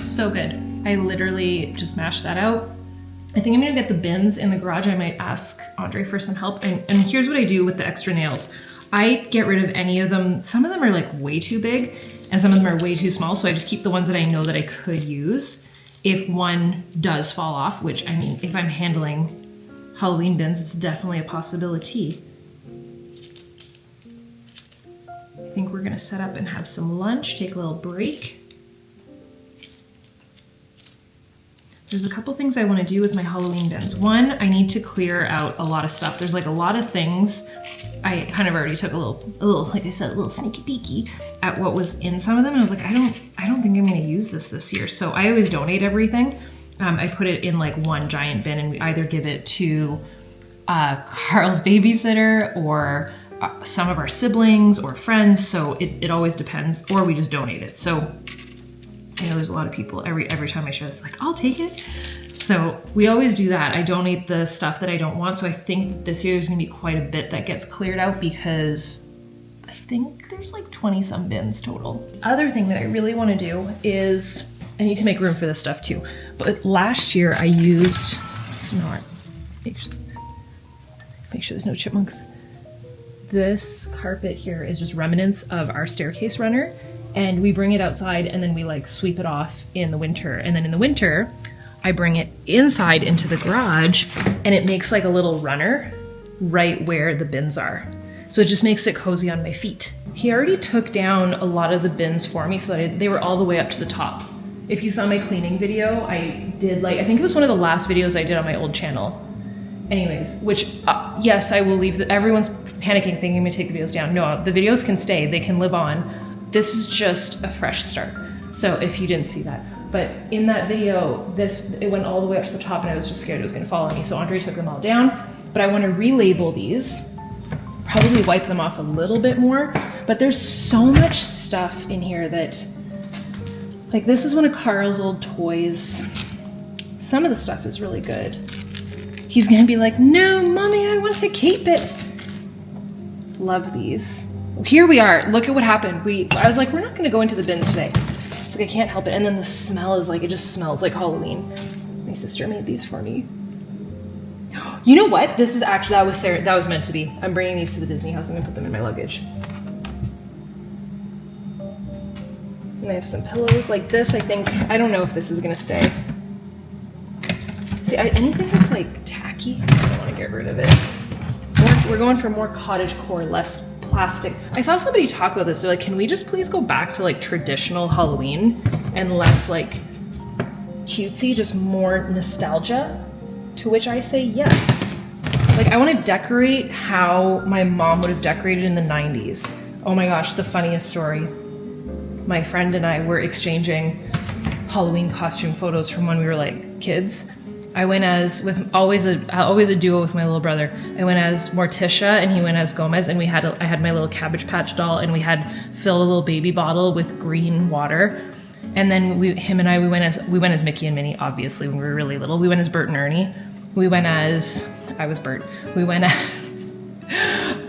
So good. I literally just mashed that out. I think I'm gonna get the bins in the garage. I might ask Andre for some help. And here's what I do with the extra nails. I get rid of any of them. Some of them are like way too big, and some of them are way too small. So I just keep the ones that I know that I could use if one does fall off, which, I mean, if I'm handling Halloween bins, it's definitely a possibility. I think we're gonna set up and have some lunch, take a little break. There's a couple things I want to do with my Halloween bins. One, I need to clear out a lot of stuff. There's like a lot of things. I kind of already took a little, like I said, a little sneaky peeky at what was in some of them. And I was like, I don't think I'm going to use this year. So I always donate everything. I put it in like one giant bin, and we either give it to Carl's babysitter or some of our siblings or friends. So it always depends, or we just donate it. So I know there's a lot of people, every time I share this, like, I'll take it. So we always do that. I donate the stuff that I don't want. So I think this year there's gonna be quite a bit that gets cleared out, because I think there's like 20 some bins total. Other thing that I really wanna do is, I need to make room for this stuff too. But last year I used, make sure there's no chipmunks. This carpet here is just remnants of our staircase runner. And we bring it outside, and then we like sweep it off in the winter. And then in the winter, I bring it inside into the garage, and it makes like a little runner right where the bins are. So it just makes it cozy on my feet. He already took down a lot of the bins for me so that they were all the way up to the top. If you saw my cleaning video, I did I think it was one of the last videos I did on my old channel. Anyways, which, yes, I will leave everyone's panicking thinking I'm gonna take the videos down. No, the videos can stay, they can live on. This is just a fresh start. So if you didn't see that. But in that video, it went all the way up to the top and I was just scared it was gonna fall on me. So Andre took them all down, but I wanna relabel these, probably wipe them off a little bit more, but there's so much stuff in here that, like this is one of Carl's old toys. Some of the stuff is really good. He's gonna be like, no, mommy, I want to keep it. Love these. Here we are, look at what happened. I was like, we're not gonna go into the bins today. It's like, I can't help it. And then the smell is like, it just smells like Halloween. My sister made these for me. You know what? This is actually, that was meant to be. I'm bringing these to the Disney house. I'm gonna put them in my luggage. And I have some pillows like this. I don't know if this is gonna stay. See, anything that's like tacky, I don't wanna get rid of it. We're going for more cottagecore, less plastic. I saw somebody talk about this. They're like, can we just please go back to like traditional Halloween and less like cutesy, just more nostalgia? To which I say yes. Like I want to decorate how my mom would have decorated in the 90s. Oh my gosh, the funniest story. My friend and I were exchanging Halloween costume photos from when we were like kids. I went as, always a duo with my little brother. I went as Morticia and he went as Gomez, and I had my little Cabbage Patch doll, and we had filled a little baby bottle with green water. And then him and I went as Mickey and Minnie, obviously, when we were really little. We went as Bert and Ernie. I was Bert. We went as,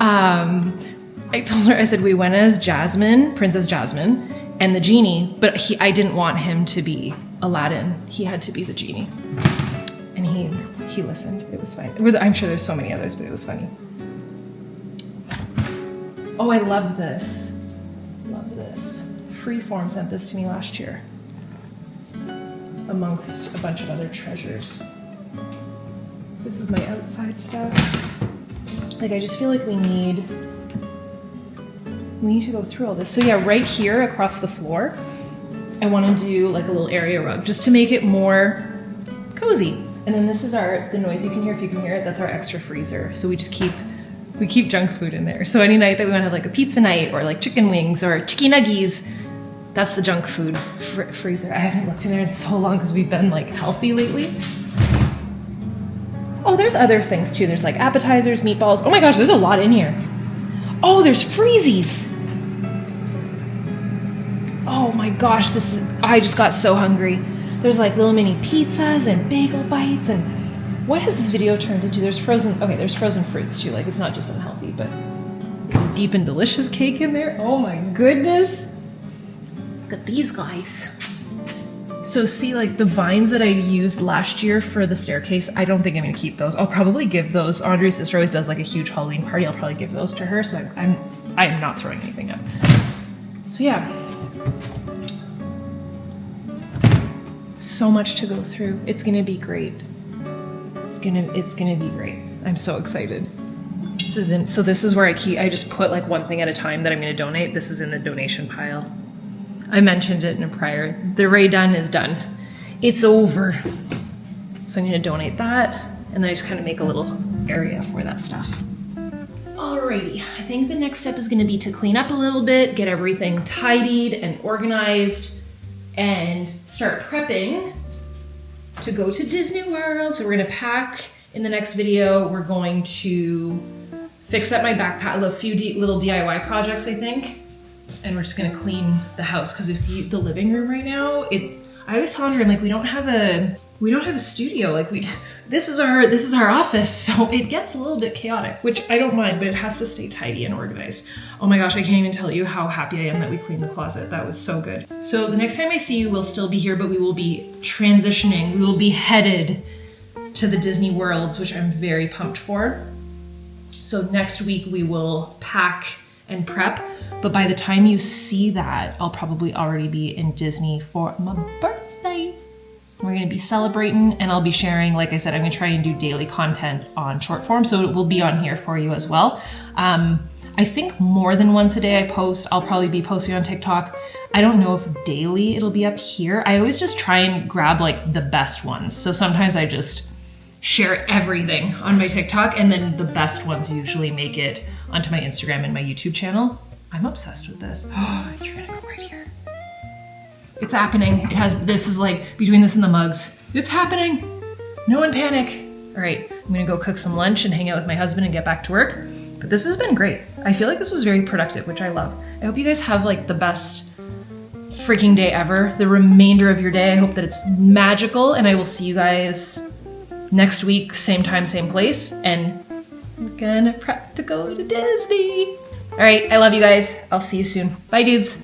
I told her, I said, we went as Jasmine, Princess Jasmine, and the genie, but I didn't want him to be Aladdin. He had to be the genie. And he listened. It was fine. I'm sure there's so many others, but it was funny. Oh, I love this. Love this. Freeform sent this to me last year, amongst a bunch of other treasures. This is my outside stuff. Like, I just feel like we need to go through all this. So yeah, right here across the floor, I want to do like a little area rug just to make it more cozy. And then this is the noise you can hear, if you can hear it, that's our extra freezer. So we keep junk food in there. So any night that we want to have like a pizza night or like chicken wings or chicken nuggies, that's the junk food freezer. I haven't looked in there in so long because we've been like healthy lately. Oh, there's other things too. There's like appetizers, meatballs. Oh my gosh, there's a lot in here. Oh, there's freezies. Oh my gosh, I just got so hungry. There's like little mini pizzas and bagel bites, and what has this video turned into? There's frozen fruits too. Like, it's not just unhealthy, but there's a deep and delicious cake in there. Oh my goodness. Look at these guys. So see, like the vines that I used last year for the staircase, I don't think I'm gonna keep those. I'll probably give those. Andre's sister always does like a huge Halloween party. I'll probably give those to her. So I'm not throwing anything up. So yeah. So much to go through. It's gonna be great. It's gonna be great. I'm so excited. So this is where I just put like one thing at a time that I'm gonna donate. This is in the donation pile. I mentioned it in a prior. The Ray done is done. It's over. So I'm gonna donate that, and then I just kind of make a little area for that stuff. Alrighty, I think the next step is gonna be to clean up a little bit, get everything tidied and organized, and start prepping to go to Disney World. So we're gonna pack in the next video. We're going to fix up my backpack, a few little DIY projects, I think. And we're just gonna clean the house, because the living room right now, I always tell her, I'm like, we don't have a studio. Like this is our office, so it gets a little bit chaotic, which I don't mind, but it has to stay tidy and organized. Oh my gosh, I can't even tell you how happy I am that we cleaned the closet. That was so good. So the next time I see you, we'll still be here, but we will be transitioning. We will be headed to the Disney Worlds, which I'm very pumped for. So next week we will pack and prep, but by the time you see that, I'll probably already be in Disney for my birthday. We're gonna be celebrating, and I'll be sharing, like I said, I'm gonna try and do daily content on short form, so it will be on here for you as well. I think more than once a day I post. I'll probably be posting on TikTok. I don't know if daily it'll be up here. I always just try and grab like the best ones. So sometimes I just share everything on my TikTok, and then the best ones usually make it onto my Instagram and my YouTube channel. I'm obsessed with this. Oh, you're gonna go right here. It's happening. This is like between this and the mugs. It's happening. No one panic. All right, I'm gonna go cook some lunch and hang out with my husband and get back to work. But this has been great. I feel like this was very productive, which I love. I hope you guys have like the best freaking day ever. The remainder of your day, I hope that it's magical, and I will see you guys next week, same time, same place, and we're gonna prep to go to Disney. All right, I love you guys. I'll see you soon. Bye, dudes.